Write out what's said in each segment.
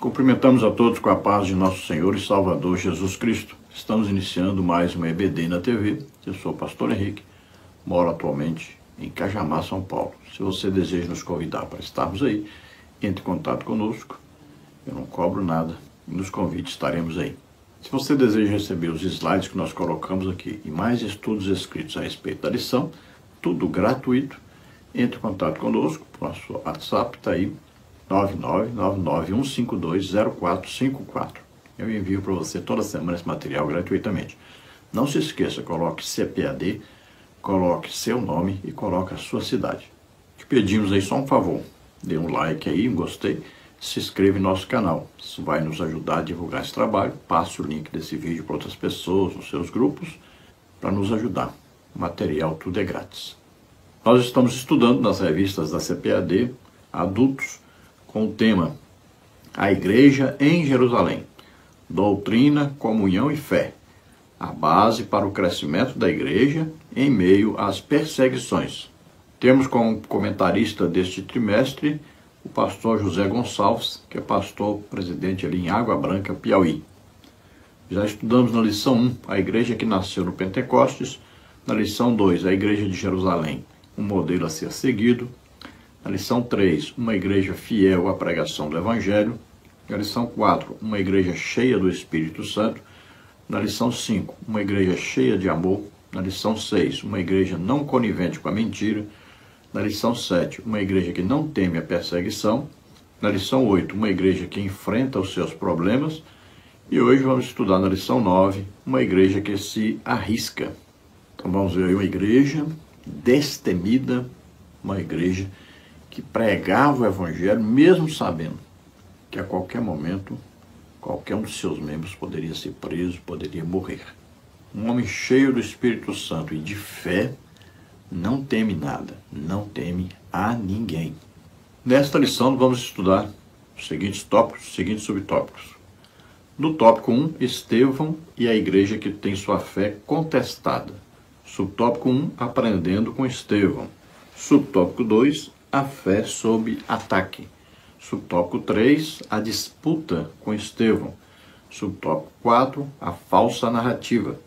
Cumprimentamos a todos com a paz de nosso Senhor e Salvador Jesus Cristo. Estamos iniciando mais um EBD na TV. Eu sou o pastor Henrique, moro atualmente em Cajamar, São Paulo. Se você deseja nos convidar para estarmos aí, entre em contato conosco. Eu não cobro nada e nos convite, estaremos aí. Se você deseja receber os slides que nós colocamos aqui e mais estudos escritos a respeito da lição, tudo gratuito, entre em contato conosco. Nosso WhatsApp está aí, 99991520454. Eu envio para você toda semana esse material gratuitamente. Não se esqueça, coloque CPAD, coloque seu nome e coloque a sua cidade. Te pedimos aí só um favor, dê um like aí, um gostei, se inscreva em nosso canal. Isso vai nos ajudar a divulgar esse trabalho. Passe o link desse vídeo para outras pessoas, nos seus grupos, para nos ajudar. O material tudo é grátis. Nós estamos estudando nas revistas da CPAD, adultos, com o tema A Igreja em Jerusalém, Doutrina, Comunhão e Fé, a base para o crescimento da Igreja em meio às perseguições. Temos como comentarista deste trimestre o pastor José Gonçalves, que é pastor presidente ali em Água Branca, Piauí. Já estudamos na lição 1, a igreja que nasceu no Pentecostes, na lição 2, a igreja de Jerusalém, um modelo a ser seguido, na lição 3, uma igreja fiel à pregação do Evangelho, na lição 4, uma igreja cheia do Espírito Santo, na lição 5, uma igreja cheia de amor, na lição 6, uma igreja não conivente com a mentira, na lição 7, uma igreja que não teme a perseguição, na lição 8, uma igreja que enfrenta os seus problemas, e hoje vamos estudar na lição 9, uma igreja que se arrisca. Então vamos ver aí uma igreja destemida, uma igreja que pregava o Evangelho, mesmo sabendo que a qualquer momento, qualquer um de seus membros poderia ser preso, poderia morrer. Um homem cheio do Espírito Santo e de fé, não teme nada, não teme a ninguém. Nesta lição vamos estudar os seguintes tópicos, os seguintes subtópicos. No tópico 1, Estevão e a igreja que tem sua fé contestada. Subtópico 1, aprendendo com Estevão. Subtópico 2, a fé sob ataque. Subtópico 3, a disputa com Estevão. Subtópico 4, a falsa narrativa.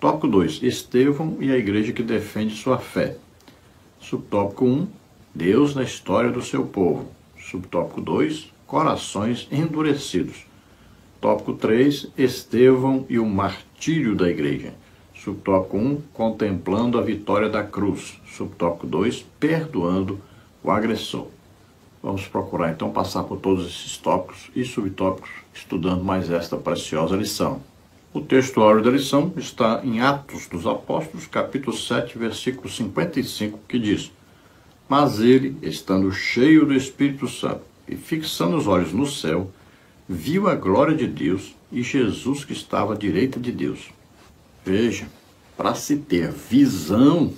Tópico 2, Estevão e a igreja que defende sua fé. Subtópico 1, Deus na história do seu povo. Subtópico 2, corações endurecidos. Tópico 3, Estevão e o martírio da igreja. Subtópico 1, contemplando a vitória da cruz. Subtópico 2, perdoando o agressor. Vamos procurar então passar por todos esses tópicos e subtópicos, estudando mais esta preciosa lição. O textuário da lição está em Atos dos Apóstolos, capítulo 7, versículo 55, que diz: Mas ele, estando cheio do Espírito Santo e fixando os olhos no céu, viu a glória de Deus e Jesus que estava à direita de Deus. Veja, para se ter visão,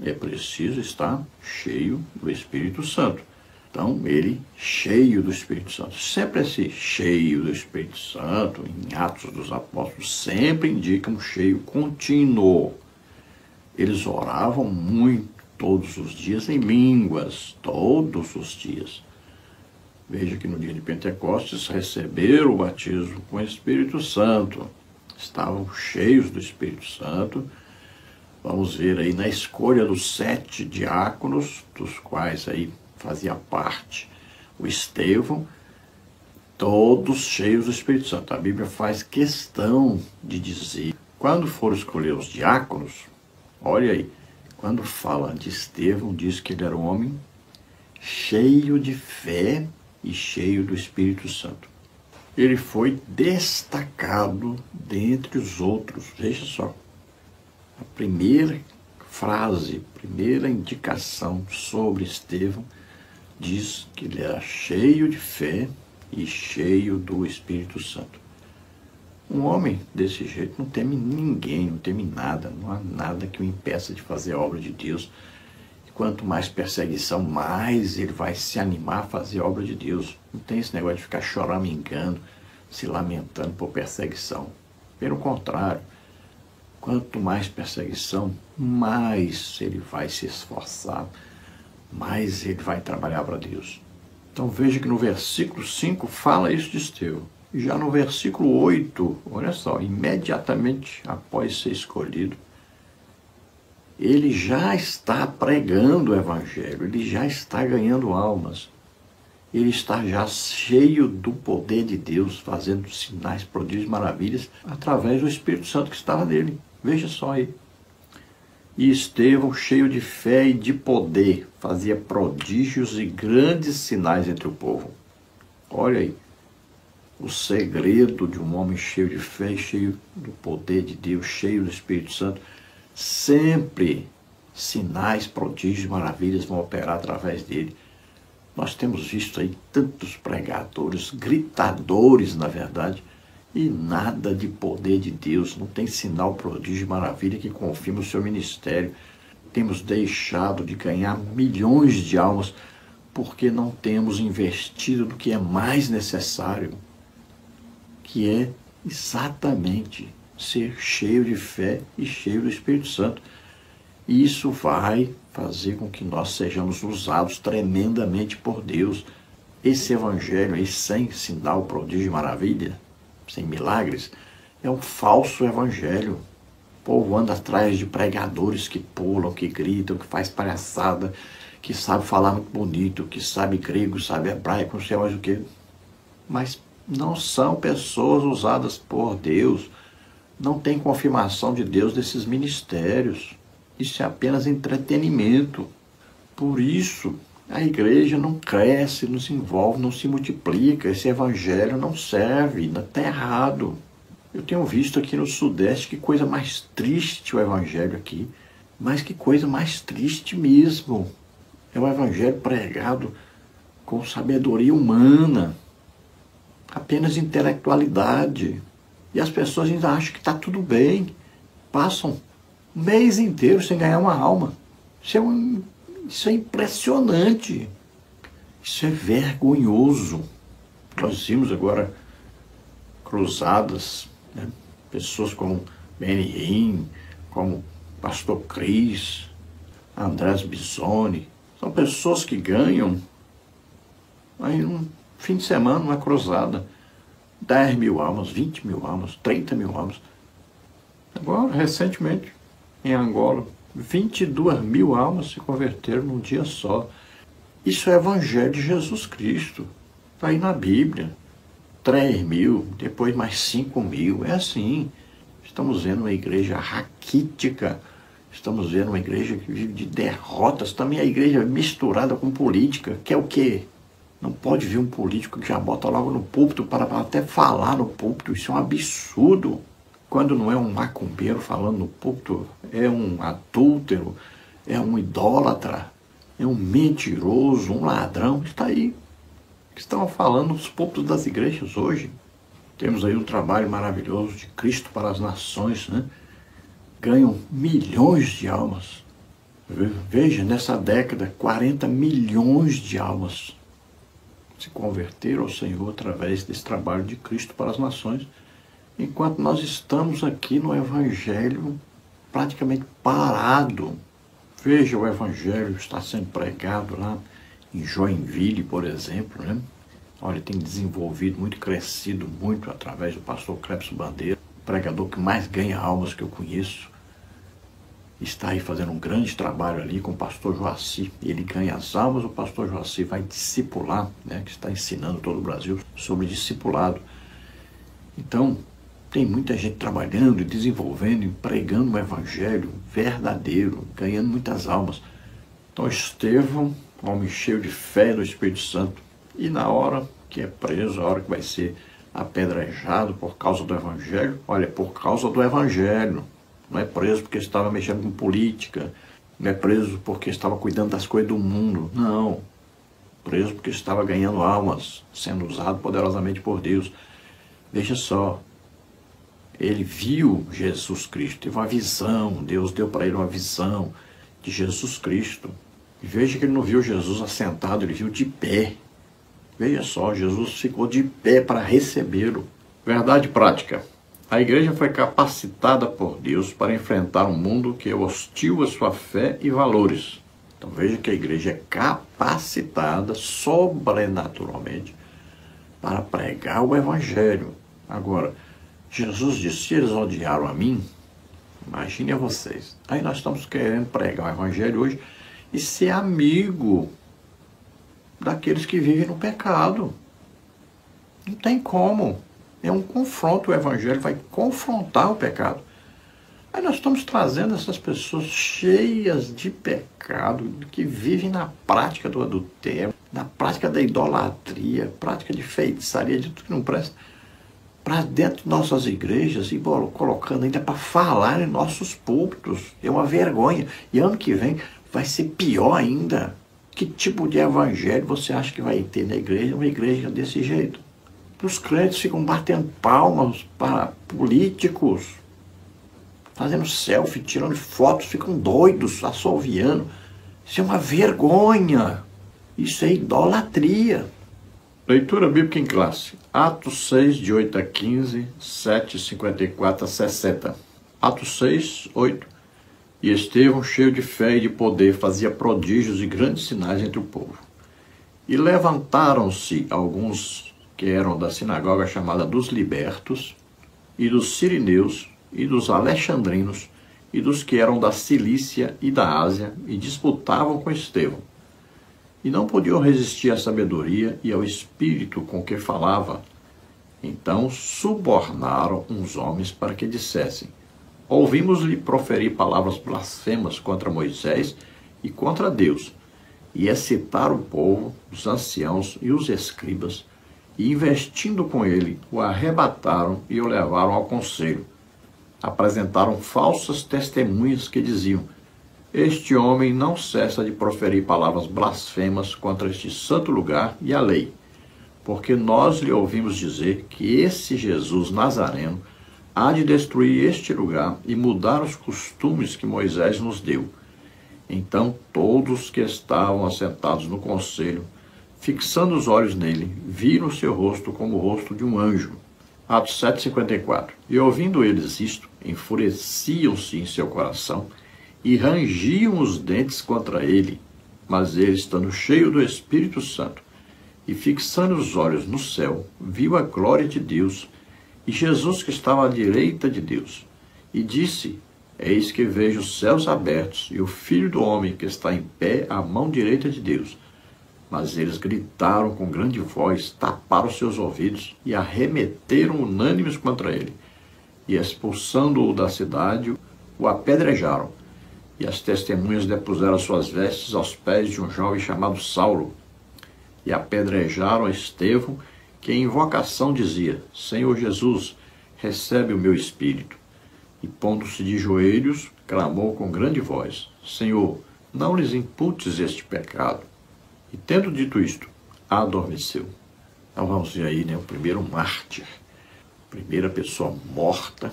é preciso estar cheio do Espírito Santo. Então, ele cheio do Espírito Santo. Sempre esse cheio do Espírito Santo, em Atos dos Apóstolos, sempre indica um cheio contínuo. Eles oravam muito, todos os dias, em línguas, todos os dias. Veja que no dia de Pentecostes receberam o batismo com o Espírito Santo. Estavam cheios do Espírito Santo. Vamos ver aí na escolha dos 7 diáconos, dos quais aí fazia parte o Estevão, todos cheios do Espírito Santo. A Bíblia faz questão de dizer, quando for escolher os diáconos, olha aí, quando fala de Estevão, diz que ele era um homem cheio de fé e cheio do Espírito Santo. Ele foi destacado dentre os outros. Veja só, a primeira frase, primeira indicação sobre Estevão diz que ele era cheio de fé e cheio do Espírito Santo. Um homem desse jeito não teme ninguém, não teme nada, não há nada que o impeça de fazer a obra de Deus. E quanto mais perseguição, mais ele vai se animar a fazer a obra de Deus. Não tem esse negócio de ficar choramingando, se lamentando por perseguição. Pelo contrário, quanto mais perseguição, mais ele vai se esforçar, mais ele vai trabalhar para Deus. Então veja que no versículo 5 fala isso de Estevão. E já no versículo 8, olha só, imediatamente após ser escolhido, ele já está pregando o evangelho, ele já está ganhando almas. Ele está já cheio do poder de Deus, fazendo sinais, prodígios e maravilhas através do Espírito Santo que estava nele. Veja só aí. E Estevão, cheio de fé e de poder, fazia prodígios e grandes sinais entre o povo. Olha aí, o segredo de um homem cheio de fé, cheio do poder de Deus, cheio do Espírito Santo. Sempre sinais, prodígios e maravilhas vão operar através dele. Nós temos visto aí tantos pregadores, gritadores, na verdade, e nada de poder de Deus. Não tem sinal, prodígio e maravilha que confirme o seu ministério. Temos deixado de ganhar milhões de almas porque não temos investido no que é mais necessário, que é exatamente ser cheio de fé e cheio do Espírito Santo. E isso vai fazer com que nós sejamos usados tremendamente por Deus. Esse evangelho aí, sem sinal, prodígio e maravilha, sem milagres, é um falso evangelho. O povo anda atrás de pregadores que pulam, que gritam, que faz palhaçada, que sabe falar muito bonito, que sabe grego, sabe hebraico, não sei mais o que. Mas não são pessoas usadas por Deus. Não tem confirmação de Deus desses ministérios. Isso é apenas entretenimento. Por isso, a igreja não cresce, não se envolve, não se multiplica. Esse evangelho não serve, está errado. Eu tenho visto aqui no Sudeste que coisa mais triste o evangelho aqui. Mas que coisa mais triste mesmo. É um evangelho pregado com sabedoria humana. Apenas intelectualidade. E as pessoas ainda acham que está tudo bem. Passam um mês inteiro sem ganhar uma alma. Isso é impressionante. Isso é vergonhoso. Nós vimos agora cruzadas, né? Pessoas como Benny Hinn, como Pastor Cris, Andrés Bisoni. São pessoas que ganham aí um fim de semana, uma cruzada, 10 mil almas, 20 mil almas, 30 mil almas. Agora, recentemente, em Angola, 22 mil almas se converteram num dia só. Isso é o evangelho de Jesus Cristo. Está aí na Bíblia. 3 mil, depois mais 5 mil. É assim. Estamos vendo uma igreja raquítica. Estamos vendo uma igreja que vive de derrotas. Também a igreja misturada com política. Que é o quê? Não pode vir um político que já bota logo no púlpito para até falar no púlpito. Isso é um absurdo. Quando não é um macumbeiro falando no púlpito, é um adúltero, é um idólatra, é um mentiroso, um ladrão. Está aí. Estão falando nos púlpitos das igrejas hoje. Temos aí um trabalho maravilhoso de Cristo para as nações, né? Ganham milhões de almas. Veja, nessa década, 40 milhões de almas se converteram ao Senhor através desse trabalho de Cristo para as nações, enquanto nós estamos aqui no Evangelho praticamente parado. Veja, o Evangelho está sendo pregado lá em Joinville, por exemplo, né? Olha, tem desenvolvido muito, crescido muito através do pastor Clepson Bandeira, o pregador que mais ganha almas que eu conheço. Está aí fazendo um grande trabalho ali com o pastor Joaci. Ele ganha as almas, o pastor Joaci vai discipular, né, que está ensinando todo o Brasil sobre discipulado. Então, tem muita gente trabalhando e desenvolvendo e pregando um evangelho verdadeiro, ganhando muitas almas. Então, Estevão, homem cheio de fé no Espírito Santo, e na hora que é preso, a hora que vai ser apedrejado por causa do evangelho, olha, por causa do evangelho. Não é preso porque estava mexendo com política, não é preso porque estava cuidando das coisas do mundo, não. Preso porque estava ganhando almas, sendo usado poderosamente por Deus. Veja só, ele viu Jesus Cristo, teve uma visão, Deus deu para ele uma visão de Jesus Cristo. E veja que ele não viu Jesus assentado, ele viu de pé. Veja só, Jesus ficou de pé para recebê-lo. Verdade prática. A igreja foi capacitada por Deus para enfrentar um mundo que é hostil à sua fé e valores. Então veja que a igreja é capacitada sobrenaturalmente para pregar o evangelho. Agora, Jesus disse, se eles odiaram a mim, imagine a vocês. Aí nós estamos querendo pregar o evangelho hoje e ser amigo daqueles que vivem no pecado. Não tem como. É um confronto, o evangelho vai confrontar o pecado. Aí nós estamos trazendo essas pessoas cheias de pecado, que vivem na prática do adultério, na prática da idolatria, prática de feitiçaria, de tudo que não presta, para dentro de nossas igrejas e colocando ainda para falar em nossos púlpitos. É uma vergonha. E ano que vem vai ser pior ainda. Que tipo de evangelho você acha que vai ter na igreja? Uma igreja desse jeito. Os crentes ficam batendo palmas para políticos, fazendo selfie, tirando fotos, ficam doidos, assoviando. Isso é uma vergonha. Isso é idolatria. Leitura bíblica em classe. Atos 6, de 8 a 15, 7, 54 a 60. Atos 6, 8. E Estevão, cheio de fé e de poder, fazia prodígios e grandes sinais entre o povo. E levantaram-se alguns que eram da sinagoga chamada dos libertos, e dos sirineus, e dos alexandrinos, e dos que eram da Cilícia e da Ásia, e disputavam com Estevão. E não podiam resistir à sabedoria e ao espírito com que falava. Então subornaram uns homens para que dissessem: ouvimos-lhe proferir palavras blasfemas contra Moisés e contra Deus, e excitar o povo, os anciãos e os escribas, e investindo com ele, o arrebataram e o levaram ao conselho. Apresentaram falsas testemunhas que diziam: este homem não cessa de proferir palavras blasfemas contra este santo lugar e a lei, porque nós lhe ouvimos dizer que esse Jesus Nazareno há de destruir este lugar e mudar os costumes que Moisés nos deu. Então todos que estavam assentados no conselho, fixando os olhos nele, viram o seu rosto como o rosto de um anjo. Atos 7,54. E ouvindo eles isto, enfureciam-se em seu coração e rangiam os dentes contra ele. Mas ele, estando cheio do Espírito Santo e fixando os olhos no céu, viu a glória de Deus e Jesus que estava à direita de Deus. E disse: eis que vejo os céus abertos e o Filho do Homem que está em pé à mão direita de Deus. Mas eles gritaram com grande voz, taparam seus ouvidos e arremeteram unânimes contra ele. E expulsando-o da cidade, o apedrejaram. E as testemunhas depuseram suas vestes aos pés de um jovem chamado Saulo. E apedrejaram a Estevão, que em invocação dizia: Senhor Jesus, recebe o meu espírito. E pondo-se de joelhos, clamou com grande voz: Senhor, não lhes imputes este pecado. E tendo dito isto, adormeceu. Então vamos ver aí, o primeiro mártir, primeira pessoa morta,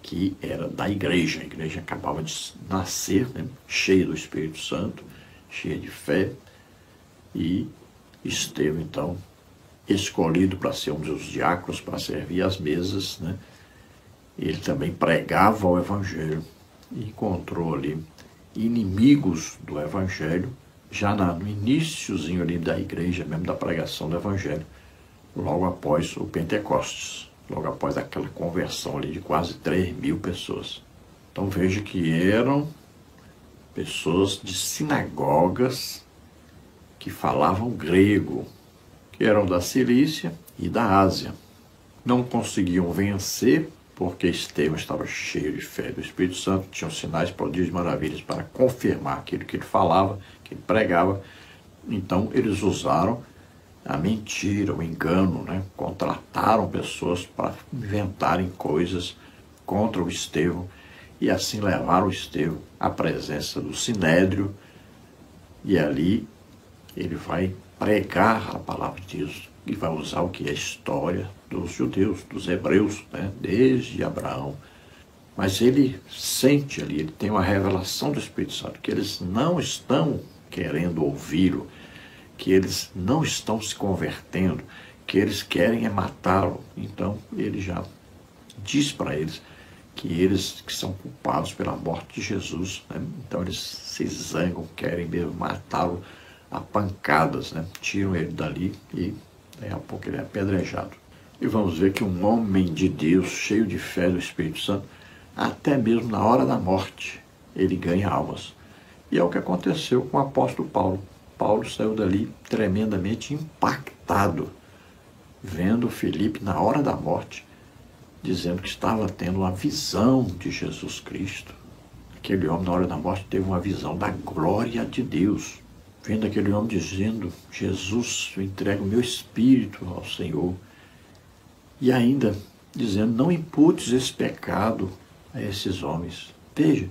que era da igreja. A igreja acabava de nascer, cheia do Espírito Santo, cheia de fé, e Estevão, então, escolhido para ser um dos diáconos, para servir as mesas, Ele também pregava o Evangelho e encontrou ali inimigos do Evangelho, já no iniciozinho ali da igreja, mesmo da pregação do Evangelho, logo após o Pentecostes, logo após aquela conversão ali de quase 3.000 pessoas. Então veja que eram pessoas de sinagogas que falavam grego, que eram da Cilícia e da Ásia. Não conseguiam vencer, porque Estevão estava cheio de fé do Espírito Santo, tinham sinais, prodígios e maravilhas para confirmar aquilo que ele falava, que ele pregava. Então eles usaram a mentira, o engano, contrataram pessoas para inventarem coisas contra o Estevão e assim levaram o Estevão à presença do Sinédrio, e ali ele vai pregar a palavra de Deus e vai usar o que é a história dos judeus, dos hebreus, desde Abraão. Mas ele sente ali, ele tem uma revelação do Espírito Santo, que eles não estão querendo ouvi-lo, que eles não estão se convertendo, que eles querem é matá-lo. Então ele já diz para eles que eles que são culpados pela morte de Jesus, né? Então eles se zangam, querem mesmo matá-lo a pancadas, né? Tiram ele dali e daqui a pouco ele é apedrejado. E vamos ver que um homem de Deus, cheio de fé do Espírito Santo, até mesmo na hora da morte, ele ganha almas. E é o que aconteceu com o apóstolo Paulo. Paulo saiu dali tremendamente impactado, vendo Filipe na hora da morte, dizendo que estava tendo uma visão de Jesus Cristo. Aquele homem, na hora da morte, teve uma visão da glória de Deus. Vendo aquele homem dizendo: Jesus, eu entrego o meu espírito ao Senhor. E ainda dizendo: não imputes esse pecado a esses homens. Veja,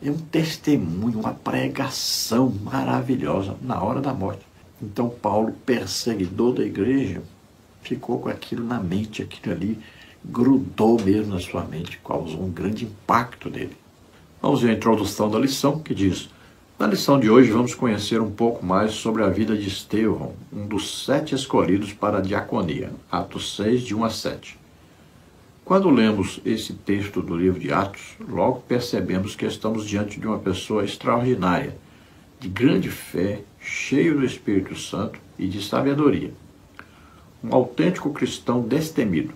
é um testemunho, uma pregação maravilhosa na hora da morte. Então Paulo, perseguidor da igreja, ficou com aquilo na mente, aquilo ali grudou mesmo na sua mente, causou um grande impacto nele. Vamos ver a introdução da lição, que diz: na lição de hoje vamos conhecer um pouco mais sobre a vida de Estevão, um dos 7 escolhidos para a diaconia, Atos 6, de 1 a 7. Quando lemos esse texto do livro de Atos, logo percebemos que estamos diante de uma pessoa extraordinária, de grande fé, cheio do Espírito Santo e de sabedoria. Um autêntico cristão destemido.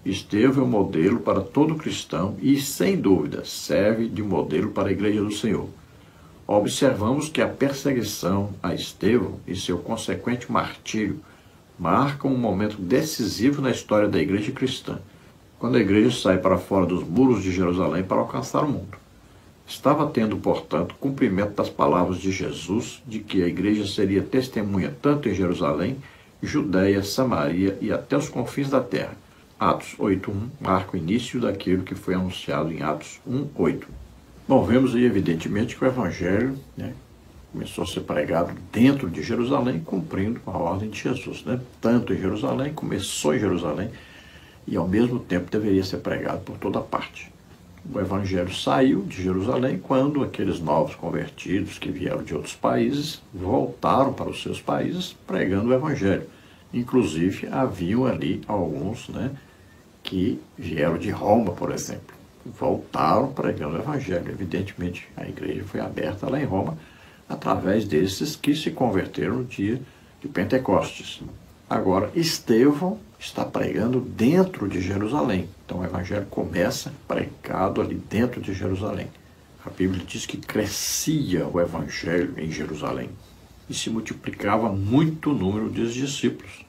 Estevão é um modelo para todo cristão e, sem dúvida, serve de modelo para a Igreja do Senhor. Observamos que a perseguição a Estevão e seu consequente martírio marcam um momento decisivo na história da Igreja cristã, quando a Igreja sai para fora dos muros de Jerusalém para alcançar o mundo. Estava tendo, portanto, cumprimento das palavras de Jesus de que a Igreja seria testemunha tanto em Jerusalém, Judéia, Samaria e até os confins da terra. Atos 8.1 marca o início daquilo que foi anunciado em Atos 1.8. Bom, vemos aí evidentemente que o Evangelho, né, começou a ser pregado dentro de Jerusalém, cumprindo a ordem de Jesus, né? Tanto em Jerusalém, começou em Jerusalém, e ao mesmo tempo deveria ser pregado por toda parte. O Evangelho saiu de Jerusalém quando aqueles novos convertidos que vieram de outros países voltaram para os seus países pregando o Evangelho. Inclusive, haviam ali alguns, né, que vieram de Roma, por exemplo. Voltaram pregando o Evangelho. Evidentemente, a igreja foi aberta lá em Roma através desses que se converteram no dia de Pentecostes. Agora, Estevão está pregando dentro de Jerusalém. Então, o Evangelho começa pregado ali dentro de Jerusalém. A Bíblia diz que crescia o Evangelho em Jerusalém e se multiplicava muito o número dos discípulos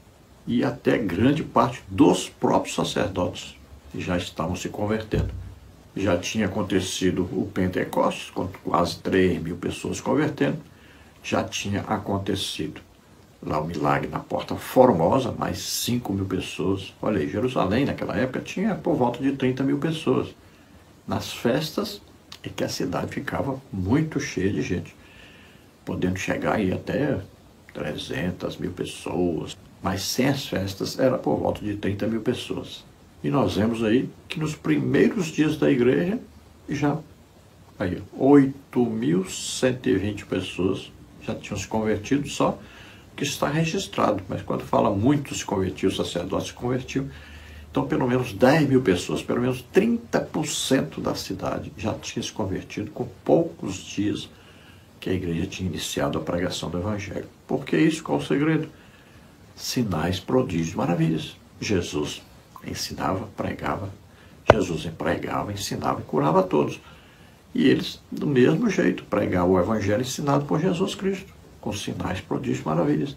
e até grande parte dos próprios sacerdotes já estavam se convertendo. Já tinha acontecido o Pentecostes, com quase 3.000 pessoas convertendo. Já tinha acontecido lá o milagre na Porta Formosa, mais 5.000 pessoas. Olha aí, Jerusalém naquela época tinha por volta de 30.000 pessoas. Nas festas é que a cidade ficava muito cheia de gente, podendo chegar aí até 300.000 pessoas. Mas sem as festas era por volta de 30.000 pessoas. E nós vemos aí que nos primeiros dias da igreja, já aí 8.120 pessoas já tinham se convertido, só que está registrado. Mas quando fala muitos se convertiam, sacerdotes se convertiam, então pelo menos 10.000 pessoas, pelo menos 30% da cidade já tinha se convertido com poucos dias que a igreja tinha iniciado a pregação do Evangelho. Por que isso? Qual o segredo? Sinais, prodígios, maravilhas. Jesus ensinava, pregava, Jesus pregava, ensinava e curava a todos. E eles, do mesmo jeito, pregavam o Evangelho ensinado por Jesus Cristo, com sinais, prodígios, maravilhas.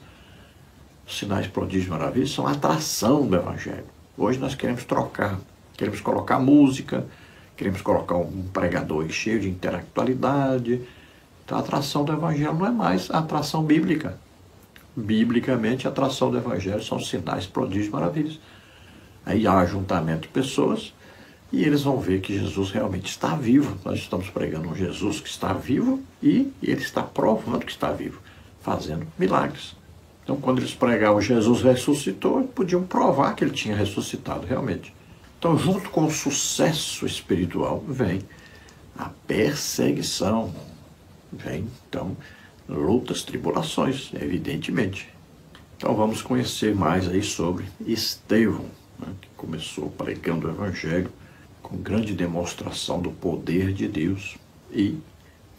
Os sinais, prodígios, maravilhas são a atração do Evangelho. Hoje nós queremos trocar, queremos colocar música, queremos colocar um pregador cheio de intelectualidade. Então a atração do Evangelho não é mais a atração bíblica. Biblicamente, a atração do Evangelho são sinais, prodígios, maravilhas. Aí há ajuntamento de pessoas e eles vão ver que Jesus realmente está vivo. Nós estamos pregando um Jesus que está vivo e ele está provando que está vivo, fazendo milagres. Então, quando eles pregavam Jesus ressuscitou, eles podiam provar que ele tinha ressuscitado realmente. Então, junto com o sucesso espiritual, vem a perseguição, vem, então, lutas, tribulações, evidentemente. Então, vamos conhecer mais aí sobre Estevão, né, que começou pregando o Evangelho com grande demonstração do poder de Deus, e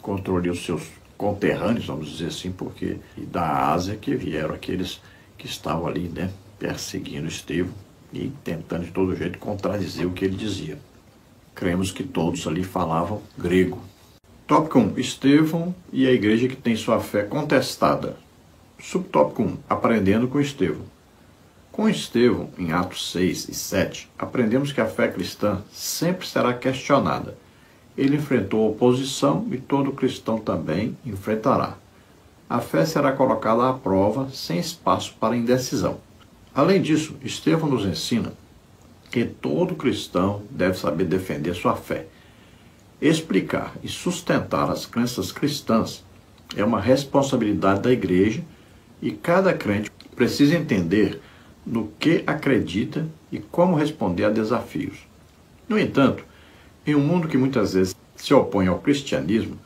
controle os seus conterrâneos, vamos dizer assim, porque da Ásia que vieram aqueles que estavam ali, né, perseguindo Estevão e tentando de todo jeito contradizer o que ele dizia. Cremos que todos ali falavam grego. Tópico 1. Estevão e a igreja que tem sua fé contestada. Subtópico 1. Aprendendo com Estevão. Com Estevão, em Atos 6 e 7, aprendemos que a fé cristã sempre será questionada. Ele enfrentou oposição e todo cristão também enfrentará. A fé será colocada à prova sem espaço para indecisão. Além disso, Estevão nos ensina que todo cristão deve saber defender sua fé. Explicar e sustentar as crenças cristãs é uma responsabilidade da igreja e cada crente precisa entender no que acredita e como responder a desafios. No entanto, em um mundo que muitas vezes se opõe ao cristianismo,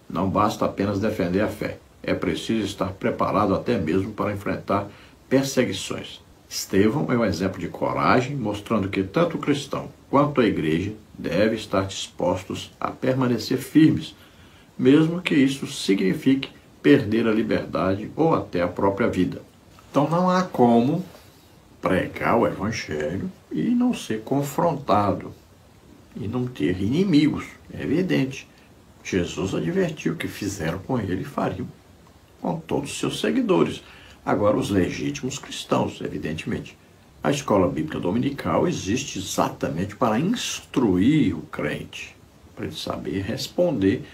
não basta apenas defender a fé. É preciso estar preparado até mesmo para enfrentar perseguições. Estevão é um exemplo de coragem, mostrando que tanto o cristão quanto a igreja devem estar dispostos a permanecer firmes, mesmo que isso signifique perder a liberdade ou até a própria vida. Então não há como pregar o evangelho e não ser confrontado e não ter inimigos, é evidente. Jesus advertiu que fizeram com ele e fariam com todos os seus seguidores. Agora, os legítimos cristãos, evidentemente. A escola bíblica dominical existe exatamente para instruir o crente, para ele saber responder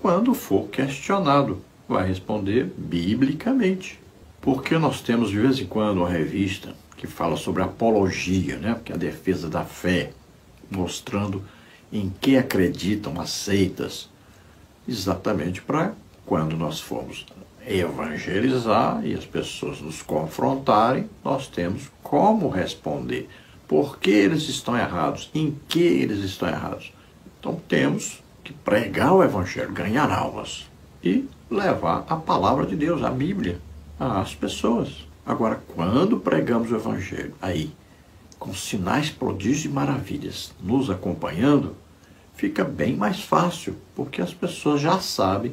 quando for questionado. Vai responder biblicamente. Porque nós temos de vez em quando uma revista que fala sobre apologia, né? Que é a defesa da fé, mostrando em que acreditam as seitas, exatamente para quando nós formos evangelizar e as pessoas nos confrontarem, nós temos como responder. Por que eles estão errados? Em que eles estão errados? Então temos que pregar o evangelho, ganhar almas e levar a palavra de Deus, a Bíblia, às pessoas. Agora, quando pregamos o evangelho, aí, com sinais, prodígios e maravilhas nos acompanhando, fica bem mais fácil, porque as pessoas já sabem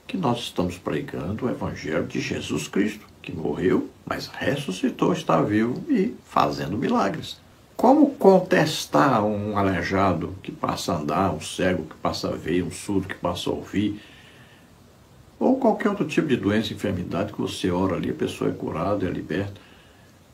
que nós estamos pregando o evangelho de Jesus Cristo, que morreu, mas ressuscitou, está vivo e fazendo milagres. Como contestar um aleijado que passa a andar, um cego que passa a ver, um surdo que passa a ouvir, ou qualquer outro tipo de doença, enfermidade que você ora ali, a pessoa é curada, é liberta.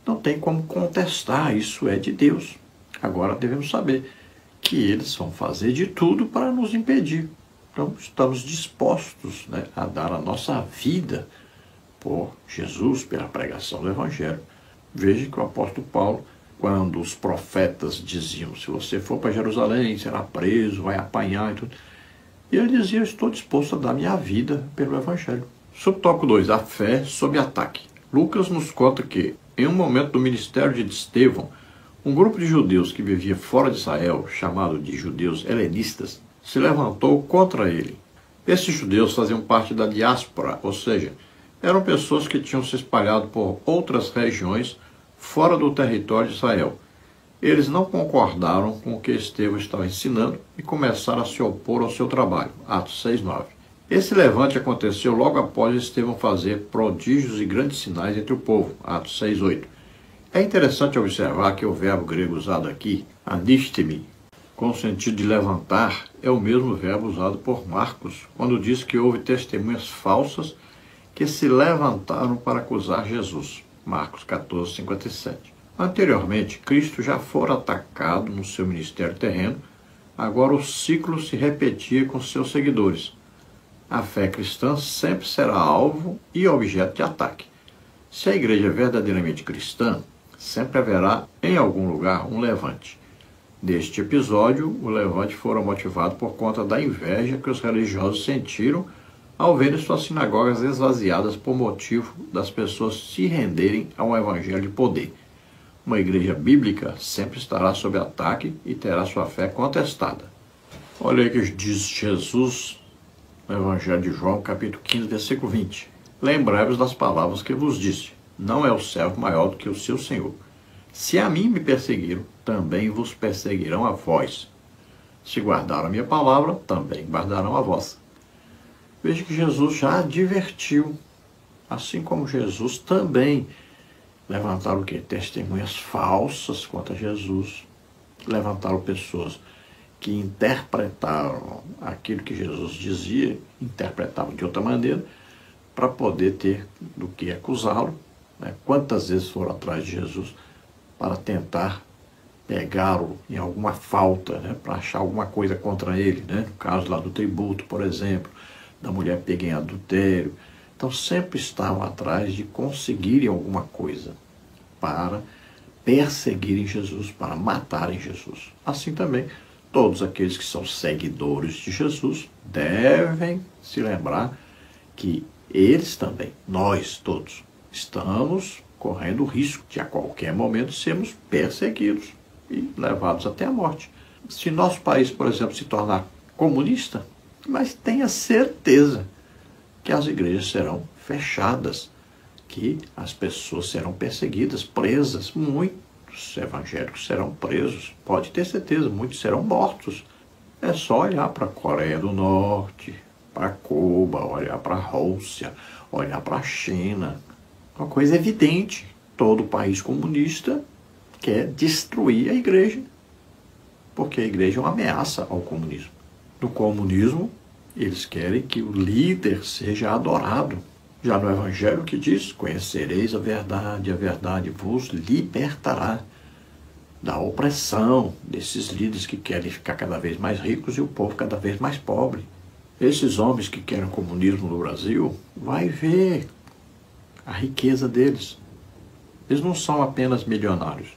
Não tem como contestar, isso é de Deus. Agora devemos saber que eles vão fazer de tudo para nos impedir. Então estamos dispostos, né, a dar a nossa vida por Jesus, pela pregação do Evangelho. Veja que o apóstolo Paulo, quando os profetas diziam, se você for para Jerusalém, será preso, vai apanhar e tudo, e ele dizia, eu estou disposto a dar minha vida pelo Evangelho. Subtópico 2, a fé sob ataque. Lucas nos conta que, em um momento do ministério de Estevão, um grupo de judeus que vivia fora de Israel, chamado de judeus helenistas, se levantou contra ele. Esses judeus faziam parte da diáspora, ou seja, eram pessoas que tinham se espalhado por outras regiões fora do território de Israel. Eles não concordaram com o que Estevão estava ensinando e começaram a se opor ao seu trabalho. Atos 6:9. Esse levante aconteceu logo após Estevão fazer prodígios e grandes sinais entre o povo. Atos 6:8. É interessante observar que o verbo grego usado aqui, anistemi, com o sentido de levantar, é o mesmo verbo usado por Marcos, quando diz que houve testemunhas falsas que se levantaram para acusar Jesus. Marcos 14:57. Anteriormente, Cristo já fora atacado no seu ministério terreno, agora o ciclo se repetia com seus seguidores. A fé cristã sempre será alvo e objeto de ataque. Se a igreja é verdadeiramente cristã, sempre haverá em algum lugar um levante. Neste episódio, o levante fora motivado por conta da inveja que os religiosos sentiram ao verem suas sinagogas esvaziadas por motivo das pessoas se renderem a um evangelho de poder. Uma igreja bíblica sempre estará sob ataque e terá sua fé contestada. Olha aí que diz Jesus no Evangelho de João, capítulo 15, versículo 20. Lembrai-vos das palavras que vos disse. Não é o servo maior do que o seu Senhor. Se a mim me perseguiram, também vos perseguirão a vós. Se guardaram a minha palavra, também guardarão a vossa. Veja que Jesus já advertiu, assim como Jesus também levantaram o quê? Testemunhas falsas contra Jesus. Levantaram pessoas que interpretaram aquilo que Jesus dizia, interpretavam de outra maneira, para poder ter do que acusá-lo. Né? Quantas vezes foram atrás de Jesus para tentar pegá-lo em alguma falta, né? Para achar alguma coisa contra ele, né? No caso lá do tributo, por exemplo, da mulher pega em adultério. Então sempre estavam atrás de conseguirem alguma coisa para perseguirem Jesus, para matarem Jesus. Assim também, todos aqueles que são seguidores de Jesus devem se lembrar que eles também, nós todos, estamos correndo o risco de a qualquer momento sermos perseguidos e levados até a morte. Se nosso país, por exemplo, se tornar comunista, mas tenha certeza que as igrejas serão fechadas, que as pessoas serão perseguidas, presas, muitos evangélicos serão presos, pode ter certeza, muitos serão mortos. É só olhar para a Coreia do Norte, para Cuba, olhar para a Rússia, olhar para a China. Uma coisa evidente, todo país comunista quer destruir a igreja, porque a igreja é uma ameaça ao comunismo. No comunismo, eles querem que o líder seja adorado. Já no Evangelho que diz, conhecereis a verdade vos libertará da opressão desses líderes que querem ficar cada vez mais ricos e o povo cada vez mais pobre. Esses homens que querem comunismo no Brasil, vai ver a riqueza deles. Eles não são apenas milionários,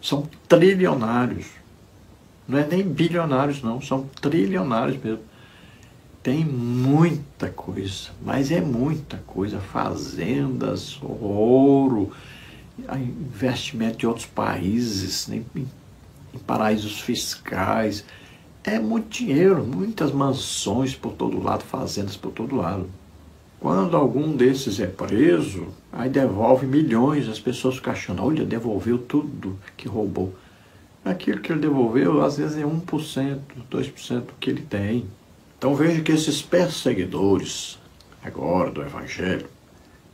são trilionários. Não é nem bilionários, não, são trilionários mesmo. Tem muita coisa, mas é muita coisa. Fazendas, ouro, investimento em outros países, em paraísos fiscais. É muito dinheiro, muitas mansões por todo lado, fazendas por todo lado. Quando algum desses é preso, aí devolve milhões, as pessoas ficam achando, olha, devolveu tudo que roubou. Aquilo que ele devolveu, às vezes é 1%, 2% do que ele tem. Então veja que esses perseguidores, agora do Evangelho,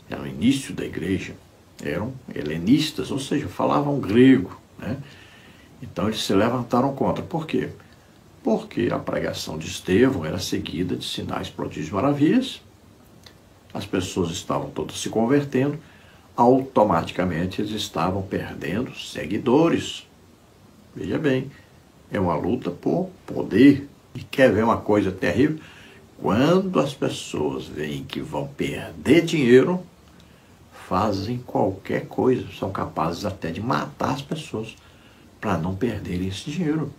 no início da igreja, eram helenistas, ou seja, falavam grego, né? Então eles se levantaram contra. Por quê? Porque a pregação de Estevão era seguida de sinais, prodígios e maravilhas. As pessoas estavam todas se convertendo, automaticamente eles estavam perdendo seguidores. Veja bem, é uma luta por poder. E quer ver uma coisa terrível? Quando as pessoas veem que vão perder dinheiro, fazem qualquer coisa, são capazes até de matar as pessoas para não perderem esse dinheiro.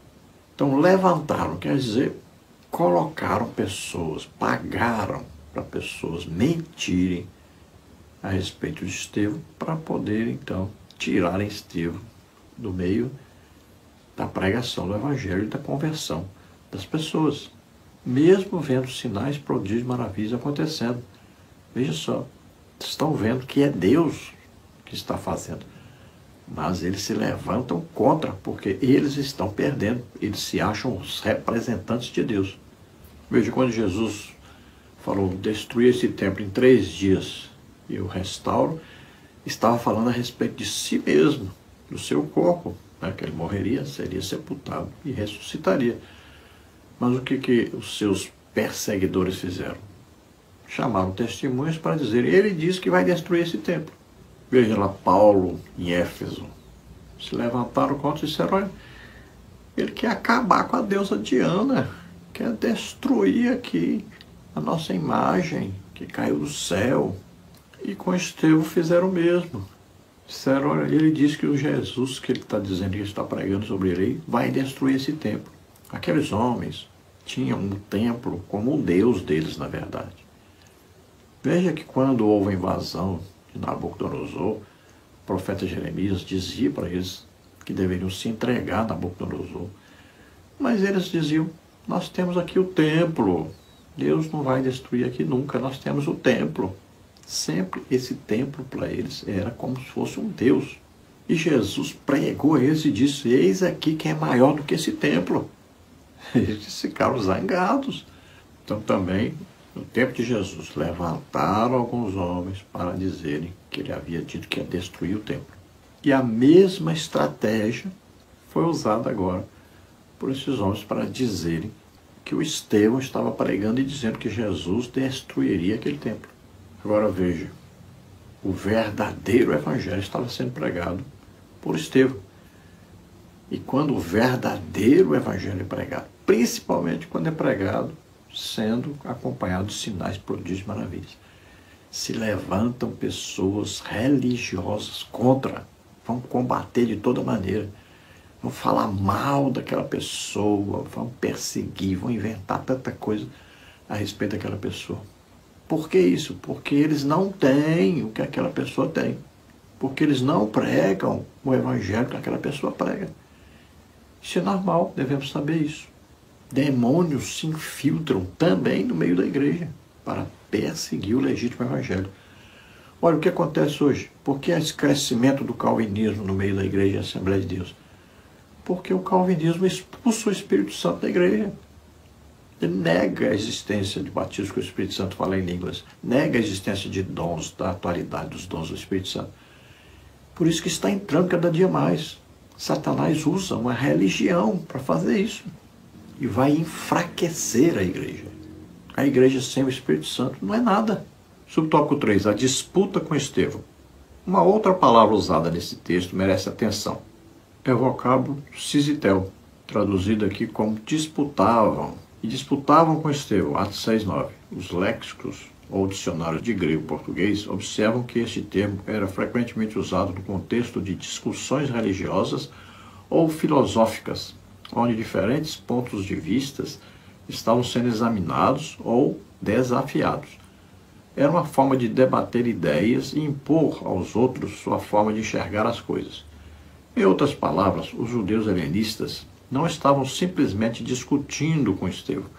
Então levantaram, quer dizer, colocaram pessoas, pagaram para pessoas mentirem a respeito de Estevão para poder então tirarem Estevão do meio da pregação do Evangelho e da conversão das pessoas, mesmo vendo sinais, prodígios e maravilhas acontecendo. Veja só, estão vendo que é Deus que está fazendo, mas eles se levantam contra, porque eles estão perdendo, eles se acham os representantes de Deus. Veja, quando Jesus falou, destruir esse templo em 3 dias e o restauro, estava falando a respeito de si mesmo, do seu corpo, né, que ele morreria, seria sepultado e ressuscitaria. Mas o que os seus perseguidores fizeram? Chamaram testemunhas para dizer, ele diz que vai destruir esse templo. Veja lá Paulo em Éfeso. Se levantaram contra e disseram, olha, ele quer acabar com a deusa Diana, quer destruir aqui a nossa imagem que caiu do céu. E com Estevão fizeram o mesmo. Disseram, olha, ele diz que o Jesus que ele está dizendo, que ele está pregando sobre ele, vai destruir esse templo. Aqueles homens tinham um templo como o Deus deles, na verdade. Veja que quando houve a invasão de Nabucodonosor, o profeta Jeremias dizia para eles que deveriam se entregar a Nabucodonosor. Mas eles diziam, nós temos aqui o templo, Deus não vai destruir aqui nunca, nós temos o templo. Sempre esse templo para eles era como se fosse um Deus. E Jesus pregou a eles e disse, eis aqui quem é maior do que esse templo. Eles ficaram zangados. Então também, no tempo de Jesus, levantaram alguns homens para dizerem que ele havia dito que ia destruir o templo. E a mesma estratégia foi usada agora por esses homens para dizerem que o Estevão estava pregando e dizendo que Jesus destruiria aquele templo. Agora veja, o verdadeiro evangelho estava sendo pregado por Estevão. E quando o verdadeiro evangelho é pregado, principalmente quando é pregado sendo acompanhado de sinais, prodígios e maravilhas, se levantam pessoas religiosas contra, vão combater de toda maneira, vão falar mal daquela pessoa, vão perseguir, vão inventar tanta coisa a respeito daquela pessoa. Por que isso? Porque eles não têm o que aquela pessoa tem. Porque eles não pregam o evangelho que aquela pessoa prega. Isso é normal, devemos saber isso. Demônios se infiltram também no meio da igreja para perseguir o legítimo evangelho. Olha o que acontece hoje. Por que esse crescimento do calvinismo no meio da igreja e Assembleia de Deus? Porque o calvinismo expulsa o Espírito Santo da igreja. Ele nega a existência de batismo com o Espírito Santo, fala em línguas. Nega a existência de dons, da atualidade dos dons do Espírito Santo. Por isso que está entrando cada dia mais. Satanás usa uma religião para fazer isso. E vai enfraquecer a igreja. A igreja sem o Espírito Santo não é nada. Subtópico 3, a disputa com Estevão. Uma outra palavra usada nesse texto merece atenção. É o vocábulo sisitel, traduzido aqui como disputavam. E disputavam com Estevão, Atos 6:9. Os léxicos ou dicionários de grego-português observam que este termo era frequentemente usado no contexto de discussões religiosas ou filosóficas, onde diferentes pontos de vista estavam sendo examinados ou desafiados. Era uma forma de debater ideias e impor aos outros sua forma de enxergar as coisas. Em outras palavras, os judeus helenistas não estavam simplesmente discutindo com Estevão,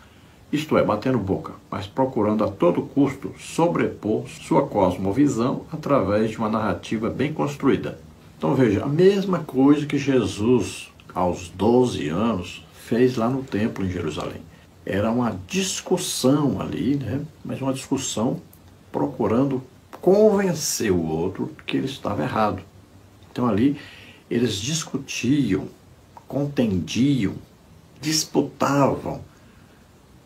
isto é, batendo boca, mas procurando a todo custo sobrepor sua cosmovisão através de uma narrativa bem construída. Então veja, a mesma coisa que Jesus, aos 12 anos, fez lá no templo em Jerusalém. Era uma discussão ali, né? Mas uma discussão procurando convencer o outro que ele estava errado. Então ali eles discutiam, contendiam, disputavam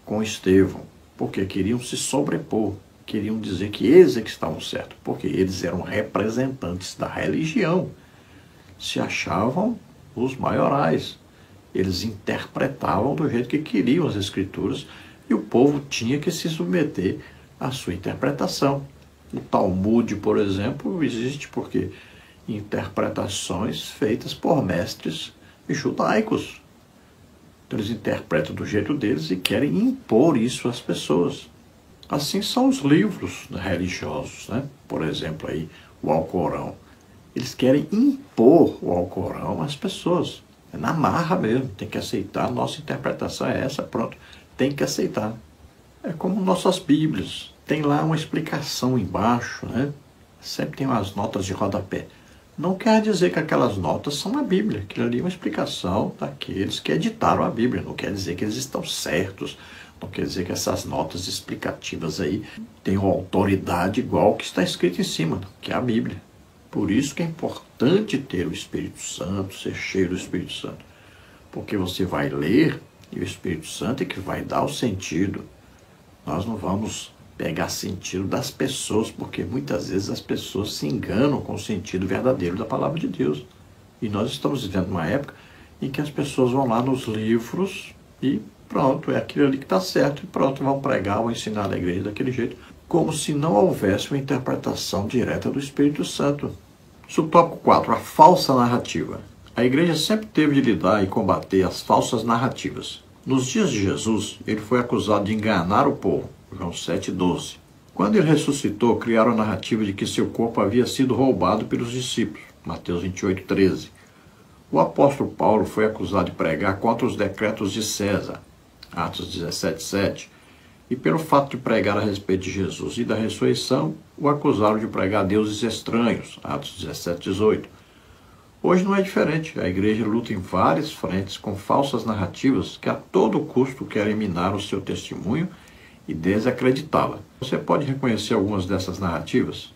com Estevão, porque queriam se sobrepor, queriam dizer que eles é que estavam certos, porque eles eram representantes da religião, se achavam os maiorais, eles interpretavam do jeito que queriam as escrituras e o povo tinha que se submeter à sua interpretação. O Talmud, por exemplo, existe porque interpretações feitas por mestres judaicos. Então eles interpretam do jeito deles e querem impor isso às pessoas. Assim são os livros religiosos, né? Por exemplo, aí, o Alcorão. Eles querem impor o Alcorão às pessoas. É na marra mesmo, tem que aceitar, a nossa interpretação é essa, pronto, tem que aceitar. É como nossas Bíblias, tem lá uma explicação embaixo, né? Sempre tem umas notas de rodapé. Não quer dizer que aquelas notas são a Bíblia. Aquilo ali é uma explicação daqueles que editaram a Bíblia. Não quer dizer que eles estão certos. Não quer dizer que essas notas explicativas aí tenham autoridade igual ao que está escrito em cima, que é a Bíblia. Por isso que é importante ter o Espírito Santo, ser cheio do Espírito Santo. Porque você vai ler e o Espírito Santo é que vai dar o sentido. Nós não vamos pegar sentido das pessoas, porque muitas vezes as pessoas se enganam com o sentido verdadeiro da palavra de Deus. E nós estamos vivendo uma época em que as pessoas vão lá nos livros e pronto, é aquilo ali que está certo, e pronto, vão pregar, vão ensinar na igreja daquele jeito, como se não houvesse uma interpretação direta do Espírito Santo. Subtópico 4, a falsa narrativa. A igreja sempre teve de lidar e combater as falsas narrativas. Nos dias de Jesus, ele foi acusado de enganar o povo. João 7,12. Quando ele ressuscitou, criaram a narrativa de que seu corpo havia sido roubado pelos discípulos. Mateus 28,13. O apóstolo Paulo foi acusado de pregar contra os decretos de César. Atos 17,7. E pelo fato de pregar a respeito de Jesus e da ressurreição, o acusaram de pregar deuses estranhos. Atos 17,18. Hoje não é diferente. A igreja luta em várias frentes com falsas narrativas que a todo custo querem minar o seu testemunho e desacreditá-la. Você pode reconhecer algumas dessas narrativas?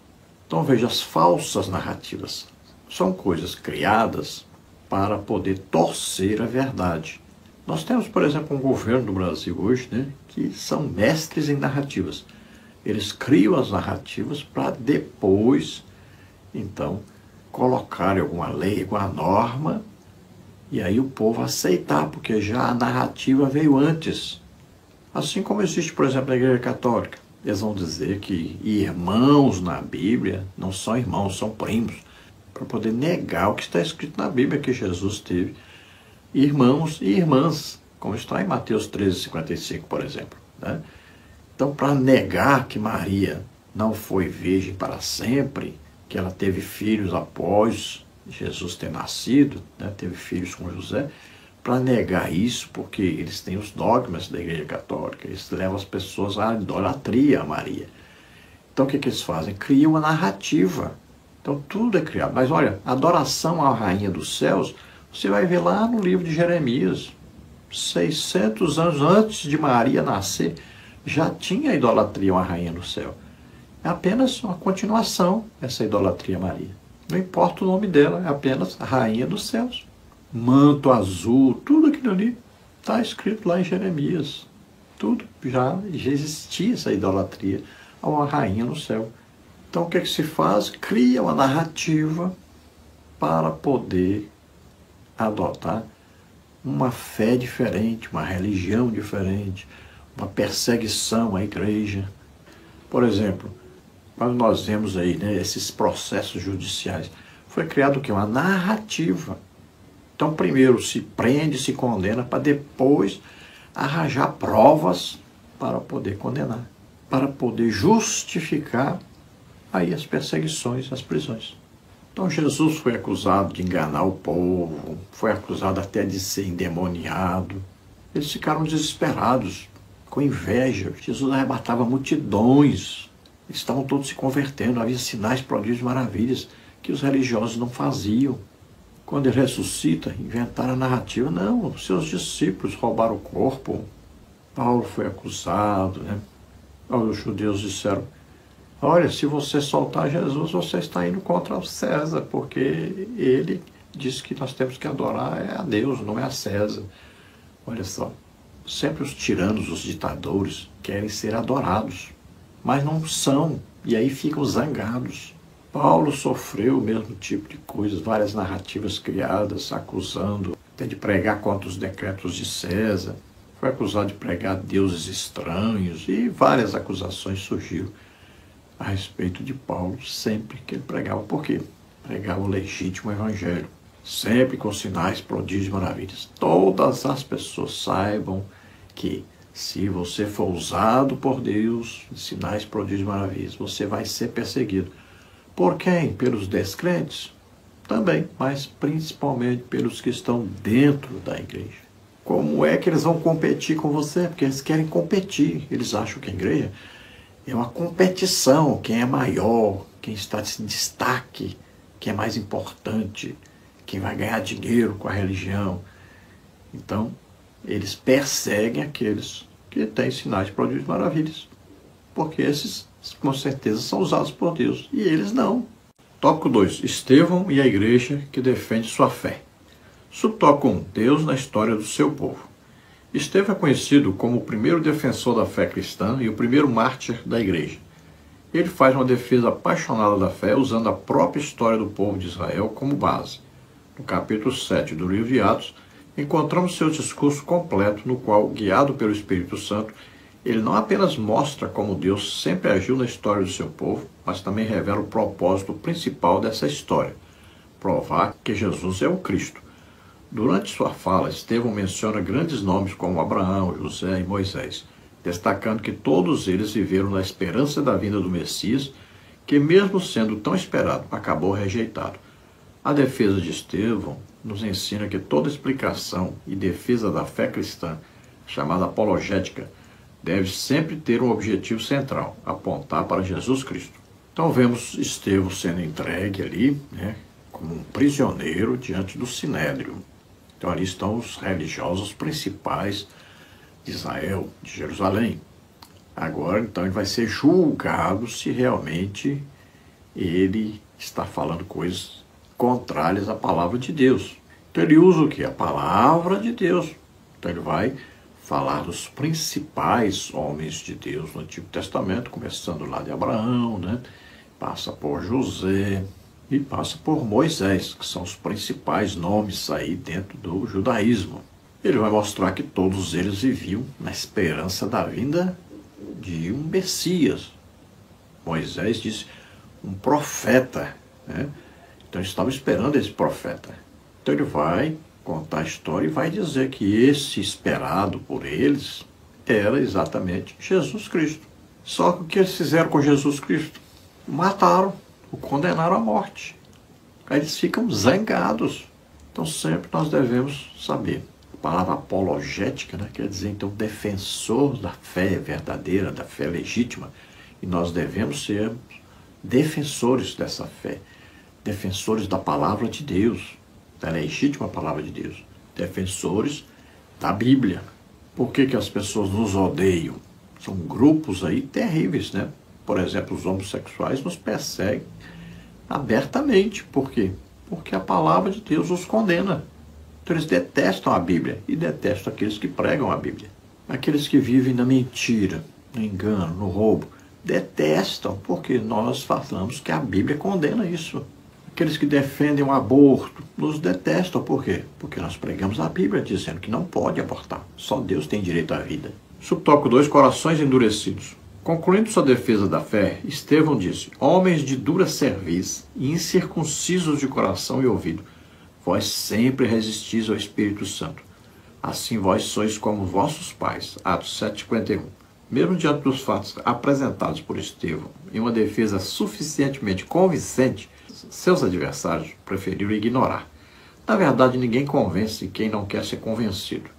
Então veja, as falsas narrativas são coisas criadas para poder torcer a verdade. Nós temos, por exemplo, um governo do Brasil hoje, né, que são mestres em narrativas. Eles criam as narrativas para depois, então, colocarem alguma lei, alguma norma, e aí o povo aceitar, porque já a narrativa veio antes. Assim como existe, por exemplo, na Igreja Católica. Eles vão dizer que irmãos na Bíblia não são irmãos, são primos, para poder negar o que está escrito na Bíblia, que Jesus teve irmãos e irmãs, como está em Mateus 13:55, por exemplo, né? Então, para negar que Maria não foi virgem para sempre, que ela teve filhos após Jesus ter nascido, né? Teve filhos com José, para negar isso, porque eles têm os dogmas da Igreja Católica, eles levam as pessoas à idolatria a Maria. Então, o que eles fazem? Criam uma narrativa. Então, tudo é criado. Mas, olha, adoração à Rainha dos Céus, você vai ver lá no livro de Jeremias, 600 anos antes de Maria nascer, já tinha idolatria à Rainha do Céu. É apenas uma continuação, essa idolatria a Maria. Não importa o nome dela, é apenas a Rainha dos Céus. Manto azul, tudo aquilo ali está escrito lá em Jeremias. Tudo já existia essa idolatria a uma rainha no céu. Então o que se faz? Cria uma narrativa para poder adotar uma fé diferente, uma religião diferente, uma perseguição à igreja. Por exemplo, quando nós vemos aí, né, esses processos judiciais, foi criado o quê? Uma narrativa. Então, primeiro se prende, se condena, para depois arranjar provas para poder condenar, para poder justificar aí as perseguições, as prisões. Então, Jesus foi acusado de enganar o povo, foi acusado até de ser endemoniado. Eles ficaram desesperados, com inveja. Jesus arrebatava multidões, eles estavam todos se convertendo, havia sinais, prodígios e maravilhas que os religiosos não faziam. Quando ele ressuscita, inventaram a narrativa. Não, seus discípulos roubaram o corpo. Paulo foi acusado, né? Os judeus disseram, olha, se você soltar Jesus, você está indo contra o César, porque ele disse que nós temos que adorar a Deus, não é a César. Olha só, sempre os tiranos, os ditadores, querem ser adorados, mas não são, e aí ficam zangados. Paulo sofreu o mesmo tipo de coisas, várias narrativas criadas, acusando até de pregar contra os decretos de César, foi acusado de pregar deuses estranhos, e várias acusações surgiram a respeito de Paulo, sempre que ele pregava. Por quê? Pregava o legítimo evangelho, sempre com sinais, prodígios e maravilhas. Todas as pessoas saibam que se você for usado por Deus, sinais, prodígios e maravilhas, você vai ser perseguido. Por quem? Pelos descrentes? Também, mas principalmente pelos que estão dentro da igreja. Como é que eles vão competir com você? Porque eles querem competir. Eles acham que a igreja é uma competição. Quem é maior, quem está em destaque, quem é mais importante, quem vai ganhar dinheiro com a religião. Então, eles perseguem aqueles que têm sinais, prodígios e maravilhas. Porque esses, com certeza, são usados por Deus. E eles não. Tópico 2. Estevão e a igreja que defende sua fé. Subtópico 1. Deus na história do seu povo. Estevão é conhecido como o primeiro defensor da fé cristã e o primeiro mártir da igreja. Ele faz uma defesa apaixonada da fé usando a própria história do povo de Israel como base. No capítulo 7 do livro de Atos, encontramos seu discurso completo, no qual, guiado pelo Espírito Santo, ele não apenas mostra como Deus sempre agiu na história do seu povo, mas também revela o propósito principal dessa história: provar que Jesus é o Cristo. Durante sua fala, Estevão menciona grandes nomes como Abraão, José e Moisés, destacando que todos eles viveram na esperança da vinda do Messias, que mesmo sendo tão esperado, acabou rejeitado. A defesa de Estevão nos ensina que toda explicação e defesa da fé cristã, chamada apologética, deve sempre ter um objetivo central: apontar para Jesus Cristo. Então vemos Estevão sendo entregue ali, né, como um prisioneiro diante do Sinédrio. Então ali estão os religiosos principais de Israel, de Jerusalém. Agora, então, ele vai ser julgado se realmente ele está falando coisas contrárias à palavra de Deus. Então ele usa o quê? A palavra de Deus. Então ele vai falar dos principais homens de Deus no Antigo Testamento, começando lá de Abraão, né? Passa por José e passa por Moisés, que são os principais nomes aí dentro do judaísmo. Ele vai mostrar que todos eles viviam na esperança da vinda de um Messias. Moisés disse um profeta, né? Então eles estavam esperando esse profeta. Então ele vai contar a história e vai dizer que esse esperado por eles era exatamente Jesus Cristo. Só que o que eles fizeram com Jesus Cristo? Mataram, o condenaram à morte. Aí eles ficam zangados. Então sempre nós devemos saber. A palavra apologética, né, quer dizer então defensor da fé verdadeira, da fé legítima. E nós devemos ser defensores dessa fé. Defensores da palavra de Deus, da legítima palavra de Deus. Defensores da Bíblia. Por que as pessoas nos odeiam? São grupos aí terríveis, né? Por exemplo, os homossexuais nos perseguem abertamente. Por quê? Porque a palavra de Deus os condena. Então eles detestam a Bíblia e detestam aqueles que pregam a Bíblia. Aqueles que vivem na mentira, no engano, no roubo, detestam, porque nós falamos que a Bíblia condena isso. Aqueles que defendem o aborto nos detestam. Por quê? Porque nós pregamos a Bíblia dizendo que não pode abortar. Só Deus tem direito à vida. Subtópico 2, corações endurecidos. Concluindo sua defesa da fé, Estevão disse: homens de dura cerviz e incircuncisos de coração e ouvido, vós sempre resistis ao Espírito Santo. Assim vós sois como vossos pais. Atos 7,51. Mesmo diante dos fatos apresentados por Estevão em uma defesa suficientemente convincente, seus adversários preferiram ignorar. Na verdade, ninguém convence quem não quer ser convencido.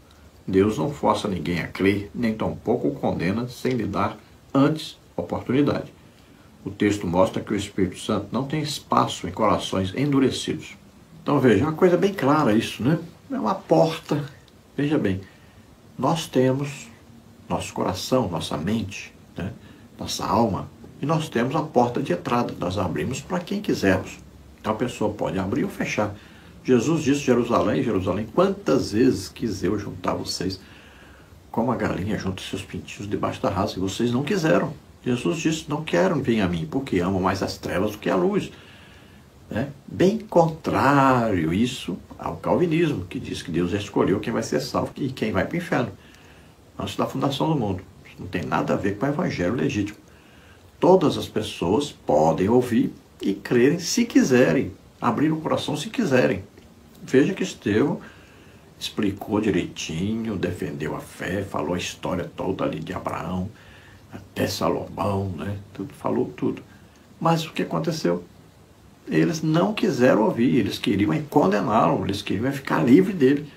Deus não força ninguém a crer, nem tampouco o condena sem lhe dar antes oportunidade. O texto mostra que o Espírito Santo não tem espaço em corações endurecidos. Então veja, é uma coisa bem clara isso, né? É uma porta. Veja bem, nós temos nosso coração, nossa mente, né? Nossa alma, e nós temos a porta de entrada. Nós abrimos para quem quisermos. Então a pessoa pode abrir ou fechar. Jesus disse: Jerusalém, Jerusalém, quantas vezes quis eu juntar vocês como a galinha junta seus pintinhos debaixo da raça, e vocês não quiseram. Jesus disse: não quero vir a mim, porque amam mais as trevas do que a luz. Né? Bem contrário isso ao calvinismo, que diz que Deus escolheu quem vai ser salvo e quem vai para o inferno, antes da fundação do mundo. Isso não tem nada a ver com o evangelho legítimo. Todas as pessoas podem ouvir e crerem se quiserem, abrir o coração se quiserem. Veja que Estevão explicou direitinho, defendeu a fé, falou a história toda ali de Abraão, até Salomão, né? Falou tudo. Mas o que aconteceu? Eles não quiseram ouvir, eles queriam condená-lo, eles queriam ficar livre dele.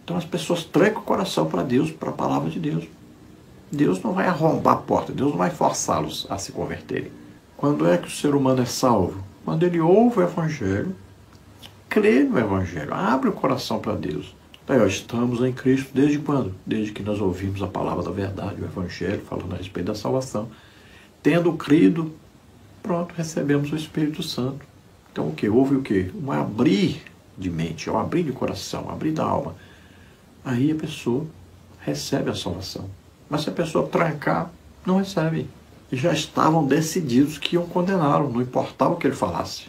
Então as pessoas trancam o coração para Deus, para a palavra de Deus. Deus não vai arrombar a porta, Deus não vai forçá-los a se converterem. Quando é que o ser humano é salvo? Quando ele ouve o Evangelho, crê no Evangelho, abre o coração para Deus. Então, nós estamos em Cristo desde quando? Desde que nós ouvimos a palavra da verdade, o Evangelho, falando a respeito da salvação. Tendo crido, pronto, recebemos o Espírito Santo. Então o que? Houve o quê? Um abrir de mente, um abrir de coração, um abrir da alma. Aí a pessoa recebe a salvação. Mas se a pessoa trancar, não recebe. E já estavam decididos que iam condená-lo, não importava o que ele falasse.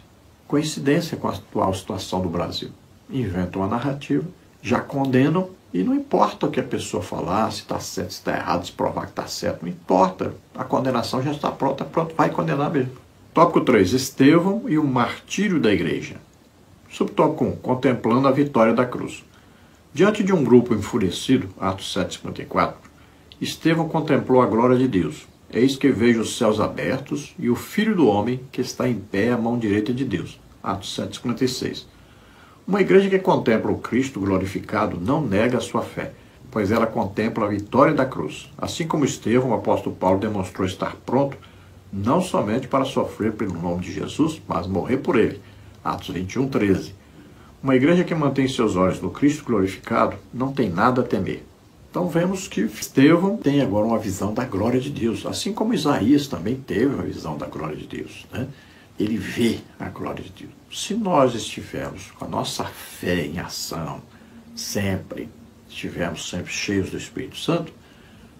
Coincidência com a atual situação do Brasil. Inventam uma narrativa, já condenam, e não importa o que a pessoa falar, se está certo, se está errado, se provar que está certo, não importa. A condenação já está pronta, pronto, vai condenar mesmo. Tópico 3, Estevão e o martírio da igreja. Subtópico 1, contemplando a vitória da cruz. Diante de um grupo enfurecido, Atos 7,54, Estevão contemplou a glória de Deus. Eis que vejo os céus abertos e o Filho do Homem que está em pé à mão direita de Deus. Atos 7,56. Uma igreja que contempla o Cristo glorificado não nega a sua fé, pois ela contempla a vitória da cruz. Assim como Estevão, o apóstolo Paulo demonstrou estar pronto, não somente para sofrer pelo nome de Jesus, mas morrer por ele, Atos 21, 13. Uma igreja que mantém seus olhos no Cristo glorificado não tem nada a temer. Então vemos que Estevão tem agora uma visão da glória de Deus, assim como Isaías também teve uma visão da glória de Deus, né? Ele vê a glória de Deus. Se nós estivermos com a nossa fé em ação, estivermos sempre cheios do Espírito Santo,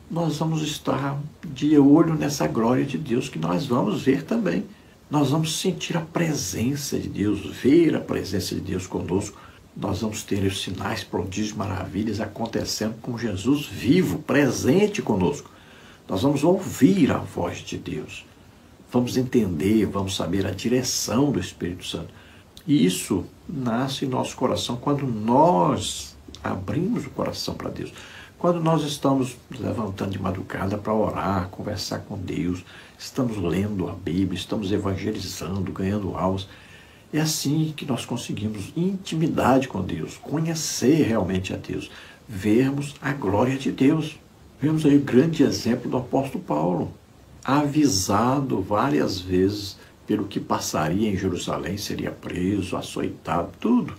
nós vamos estar de olho nessa glória de Deus que nós vamos ver também. Nós vamos sentir a presença de Deus, ver a presença de Deus conosco. Nós vamos ter os sinais, prodígios, maravilhas acontecendo com Jesus vivo, presente conosco. Nós vamos ouvir a voz de Deus. Vamos entender, vamos saber a direção do Espírito Santo. E isso nasce em nosso coração quando nós abrimos o coração para Deus. Quando nós estamos levantando de madrugada para orar, conversar com Deus, estamos lendo a Bíblia, estamos evangelizando, ganhando almas. É assim que nós conseguimos intimidade com Deus, conhecer realmente a Deus, vermos a glória de Deus. Vemos aí o grande exemplo do apóstolo Paulo, avisado várias vezes pelo que passaria em Jerusalém, seria preso, açoitado, tudo.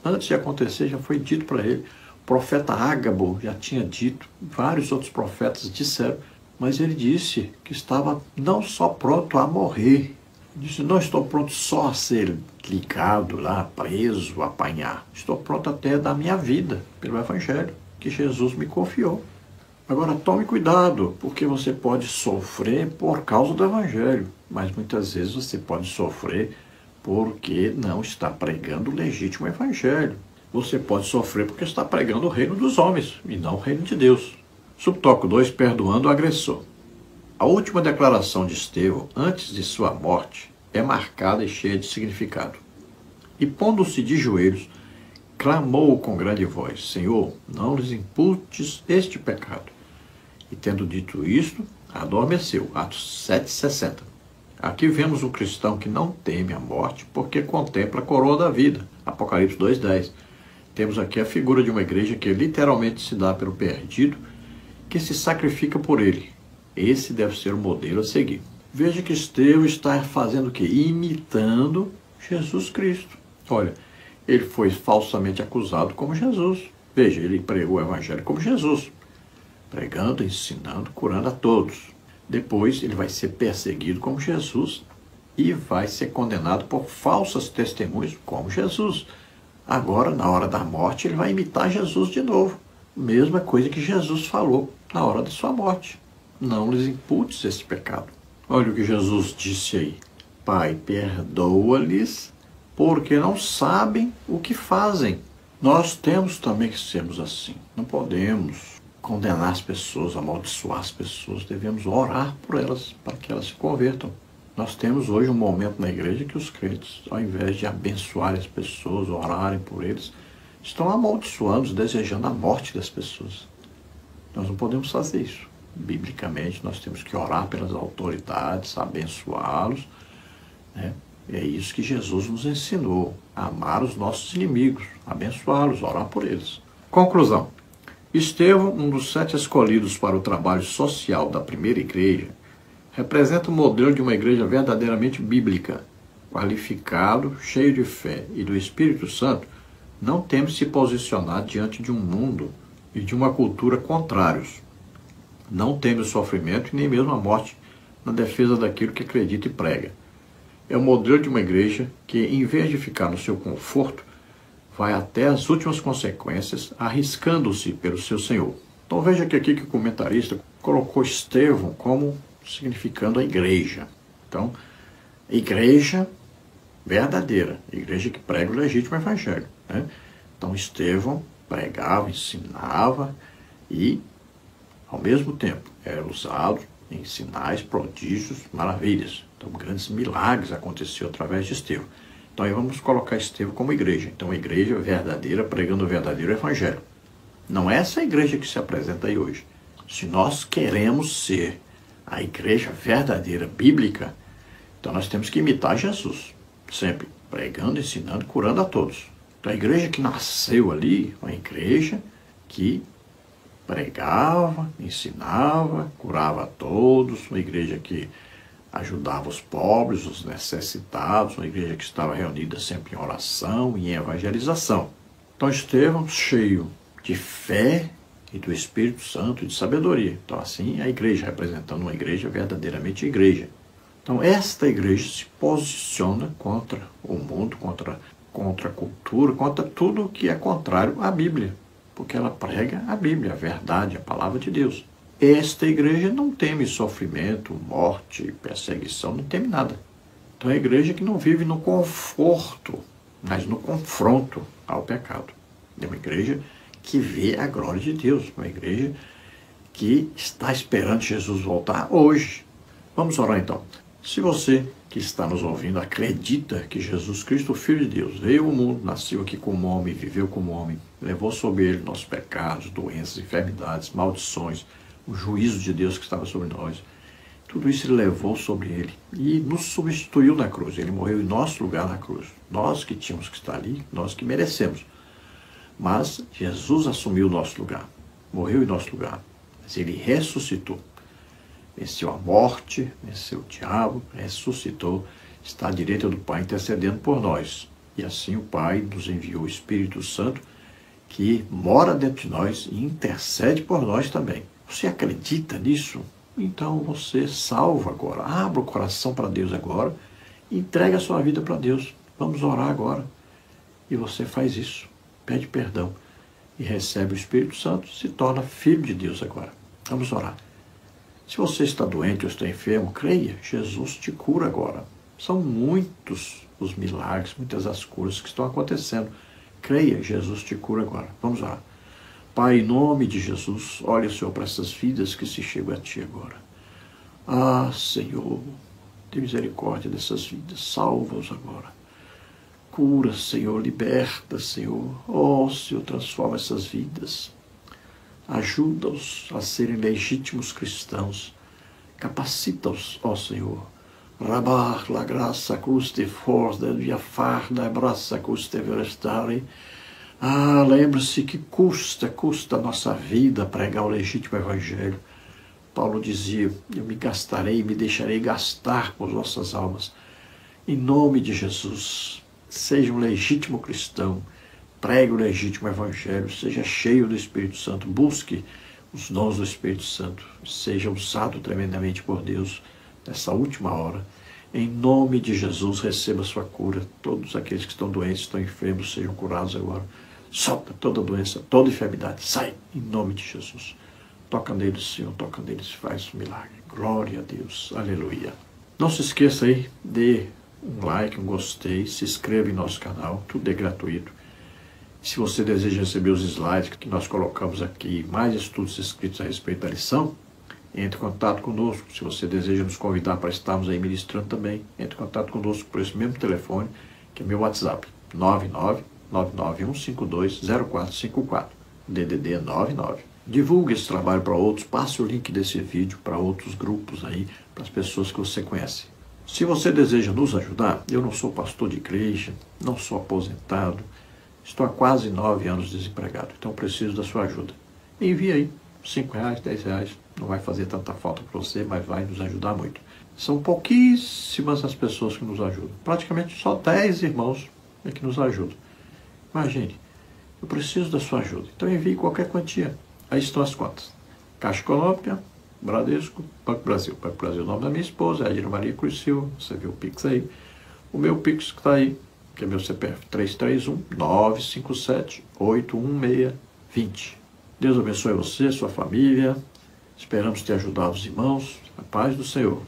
Antes de acontecer, já foi dito para ele. O profeta Ágabo já tinha dito, vários outros profetas disseram, mas ele disse que estava não só pronto a morrer, disse, não estou pronto só a ser ligado lá, preso, a apanhar. Estou pronto até a dar minha vida pelo Evangelho que Jesus me confiou. Agora, tome cuidado, porque você pode sofrer por causa do Evangelho, mas muitas vezes você pode sofrer porque não está pregando o legítimo Evangelho. Você pode sofrer porque está pregando o reino dos homens e não o reino de Deus. Subtópico 2, perdoando o agressor. A última declaração de Estevão, antes de sua morte, é marcada e cheia de significado. E pondo-se de joelhos, clamou com grande voz, Senhor, não lhes imputes este pecado. E tendo dito isto, adormeceu. Atos 7,60. Aqui vemos um cristão que não teme a morte porque contempla a coroa da vida. Apocalipse 2,10. Temos aqui a figura de uma igreja que literalmente se dá pelo perdido, que se sacrifica por ele. Esse deve ser o modelo a seguir. Veja que Estevão está fazendo o quê? Imitando Jesus Cristo. Olha, ele foi falsamente acusado como Jesus. Veja, ele pregou o Evangelho como Jesus. Pregando, ensinando, curando a todos. Depois ele vai ser perseguido como Jesus e vai ser condenado por falsas testemunhas como Jesus. Agora, na hora da morte, ele vai imitar Jesus de novo. Mesma coisa que Jesus falou na hora de sua morte. Não lhes imputes esse pecado. Olha o que Jesus disse aí. Pai, perdoa-lhes, porque não sabem o que fazem. Nós temos também que sermos assim. Não podemos condenar as pessoas, amaldiçoar as pessoas. Devemos orar por elas, para que elas se convertam. Nós temos hoje um momento na igreja que os crentes, ao invés de abençoarem as pessoas, orarem por eles, estão amaldiçoando, desejando a morte das pessoas. Nós não podemos fazer isso. Biblicamente, nós temos que orar pelas autoridades, abençoá-los, né? É isso que Jesus nos ensinou, amar os nossos inimigos, abençoá-los, orar por eles. Conclusão. Estevão, um dos 7 escolhidos para o trabalho social da primeira igreja, representa o modelo de uma igreja verdadeiramente bíblica, qualificado, cheio de fé e do Espírito Santo, não teme se posicionar diante de um mundo e de uma cultura contrários. Não teme o sofrimento e nem mesmo a morte na defesa daquilo que acredita e prega. É o modelo de uma igreja que, em vez de ficar no seu conforto, vai até as últimas consequências, arriscando-se pelo seu Senhor. Então veja que aqui que o comentarista colocou Estevão como significando a igreja. Então, igreja verdadeira, igreja que prega o legítimo evangelho, né? Então Estevão pregava, ensinava e, ao mesmo tempo, era usado em sinais, prodígios, maravilhas. Então, grandes milagres aconteciam através de Estevão. Então, aí vamos colocar Estevão como igreja. Então, a igreja verdadeira, pregando o verdadeiro evangelho. Não é essa igreja que se apresenta aí hoje. Se nós queremos ser a igreja verdadeira, bíblica, então nós temos que imitar Jesus. Sempre pregando, ensinando, curando a todos. Então, a igreja que nasceu ali, uma igreja que pregava, ensinava, curava a todos, uma igreja que ajudava os pobres, os necessitados, uma igreja que estava reunida sempre em oração e em evangelização. Então Estevão, cheio de fé e do Espírito Santo e de sabedoria. Então assim, a igreja, representando uma igreja verdadeiramente igreja. Então esta igreja se posiciona contra o mundo, contra a cultura, contra tudo que é contrário à Bíblia, porque ela prega a Bíblia, a verdade, a palavra de Deus. Esta igreja não teme sofrimento, morte, perseguição, não teme nada. Então é a igreja que não vive no conforto, mas no confronto ao pecado. É uma igreja que vê a glória de Deus, uma igreja que está esperando Jesus voltar hoje. Vamos orar então. Se você que está nos ouvindo acredita que Jesus Cristo, o Filho de Deus, veio ao mundo, nasceu aqui como homem, viveu como homem, levou sobre ele nossos pecados, doenças, enfermidades, maldições, o juízo de Deus que estava sobre nós. Tudo isso ele levou sobre ele e nos substituiu na cruz. Ele morreu em nosso lugar na cruz. Nós que tínhamos que estar ali, nós que merecemos. Mas Jesus assumiu o nosso lugar, morreu em nosso lugar. Mas ele ressuscitou. Venceu a morte, venceu o diabo, ressuscitou, está à direita do Pai intercedendo por nós. E assim o Pai nos enviou o Espírito Santo que mora dentro de nós e intercede por nós também. Você acredita nisso? Então você salva agora. Abra o coração para Deus agora. Entrega a sua vida para Deus. Vamos orar agora. E você faz isso. Pede perdão. E recebe o Espírito Santo. Se torna filho de Deus agora. Vamos orar. Se você está doente ou está enfermo, creia. Jesus te cura agora. São muitos os milagres, muitas as curas que estão acontecendo. Creia. Jesus te cura agora. Vamos orar. Pai, em nome de Jesus, olha, Senhor, para essas vidas que se chegam a Ti agora. Ah, Senhor, tem misericórdia dessas vidas, salva-os agora. Cura, Senhor, liberta, Senhor. Oh, Senhor, transforma essas vidas. Ajuda-os a serem legítimos cristãos. Capacita-os, ó Senhor. Rabar la graça cruz de força, de afar da braça cruz de verestare. Ah, lembre-se que custa a nossa vida pregar o legítimo evangelho. Paulo dizia, eu me gastarei, me deixarei gastar por vossas almas. Em nome de Jesus, seja um legítimo cristão, pregue o legítimo evangelho, seja cheio do Espírito Santo, busque os dons do Espírito Santo, seja usado tremendamente por Deus nessa última hora. Em nome de Jesus, receba a sua cura. Todos aqueles que estão doentes, estão enfermos, sejam curados agora. Solta toda doença, toda enfermidade. Sai, em nome de Jesus. Toca neles, Senhor, toca neles, faz um milagre. Glória a Deus, aleluia. Não se esqueça aí, dê um like, um gostei, se inscreva em nosso canal, tudo é gratuito. Se você deseja receber os slides que nós colocamos aqui, mais estudos escritos a respeito da lição, entre em contato conosco. Se você deseja nos convidar para estarmos aí ministrando também, entre em contato conosco por esse mesmo telefone, que é meu WhatsApp, 991520454, DDD 99. Divulgue esse trabalho para outros, passe o link desse vídeo para outros grupos aí, para as pessoas que você conhece. Se você deseja nos ajudar, eu não sou pastor de igreja, não sou aposentado, estou há quase 9 anos desempregado, então preciso da sua ajuda. Envie aí, R$5, R$10, não vai fazer tanta falta para você, mas vai nos ajudar muito. São pouquíssimas as pessoas que nos ajudam, praticamente só 10 irmãos é que nos ajudam. Imagine, eu preciso da sua ajuda, então envie qualquer quantia. Aí estão as contas. Caixa Econômica, Bradesco, Banco Brasil. Banco Brasil é o nome da minha esposa, é Edna Maria Cruz Silva, você vê o Pix aí. O meu Pix que está aí, que é meu CPF, 331-957-816-20. Deus abençoe você, sua família. Esperamos ter ajudado os irmãos. A paz do Senhor.